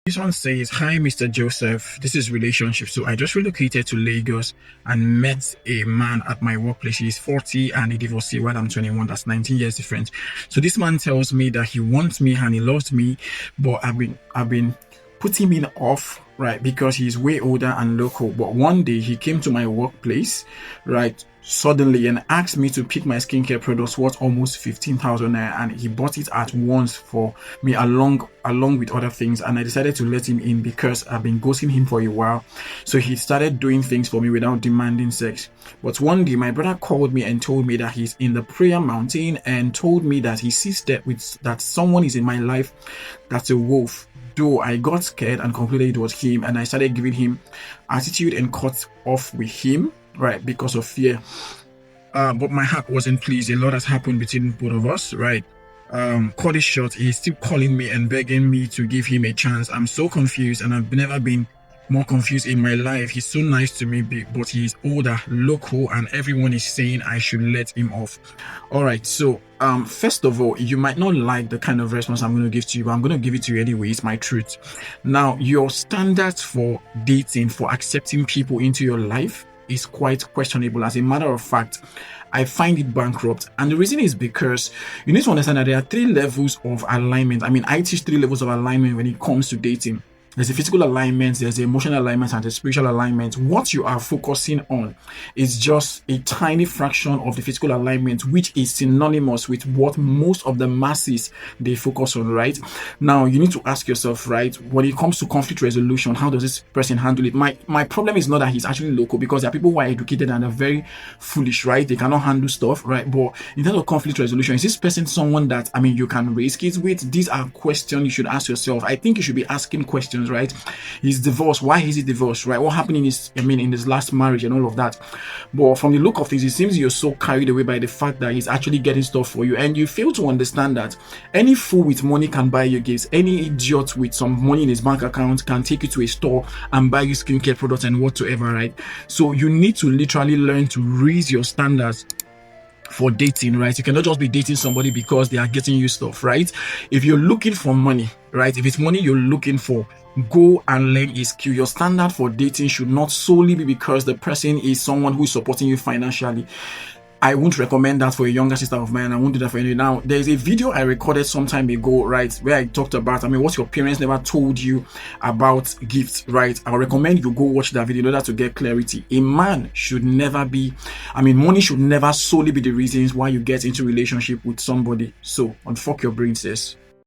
This one says, "Hi, Mr. Joseph. This is relationship. So I just relocated to Lagos and met a man at my workplace. He's 40 and a divorcee while I'm 21. That's 19 years difference. So this man tells me that he wants me and he loves me, but I've been putting him off, right? Because he's way older and local. But one day he came to my workplace, right? Suddenly and asked me to pick my skincare products worth almost 15,000 naira, and he bought it at once for me along with other things. And I decided to let him in because I've been ghosting him for a while. So he started doing things for me without demanding sex. But one day my brother called me and told me that he's in the prayer mountain and told me that he sees that someone is in my life that's a wolf. Though I got scared and concluded it was him, and I started giving him attitude and cut off with him, right, because of fear. But my heart wasn't pleased. A lot has happened between both of us, right? Cut it short, he's still calling me and begging me to give him a chance. I'm so confused, and I've never been more confused in my life. He's so nice to me, but he's older, local, and everyone is saying I should let him off. All right, so first of all, you might not like the kind of response I'm going to give to you, but I'm going to give it to you anyway. It's my truth. Now, your standards for dating, for accepting people into your life is quite questionable. As a matter of fact, I find it bankrupt. And the reason is because you need to understand that there are three levels of alignment. I teach three levels of alignment when it comes to dating. There's the physical alignment, there's the emotional alignment, and the spiritual alignment. What you are focusing on is just a tiny fraction of the physical alignment, which is synonymous with what most of the masses they focus on, right? Now, you need to ask yourself, right, when it comes to conflict resolution, how does this person handle it? My problem is not that he's actually local, because there are people who are educated and are very foolish, right? They cannot handle stuff, right? But in terms of conflict resolution, is this person someone that, you can raise kids with? These are questions you should ask yourself. I think you should be asking questions, right? He's divorced. Why is he divorced, right? What happened in his last marriage and all of that? But from the look of things, it seems you're so carried away by the fact that he's actually getting stuff for you, and you fail to understand that any fool with money can buy you gifts. Any idiot with some money in his bank account can take you to a store and buy you skincare products and whatsoever, right? So you need to literally learn to raise your standards for dating, right? You cannot just be dating somebody because they are getting you stuff, right? If you're looking for money, right? If it's money you're looking for, go and learn a skill. Your standard for dating should not solely be because the person is someone who is supporting you financially. I won't recommend that for a younger sister of mine. I won't do that for any. Now, there's a video I recorded some time ago, right, where I talked about, what your parents never told you about gifts, right? I recommend you go watch that video in order to get clarity. A man should never be, money should never solely be the reasons why you get into relationship with somebody. So, unfuck your brain, sis.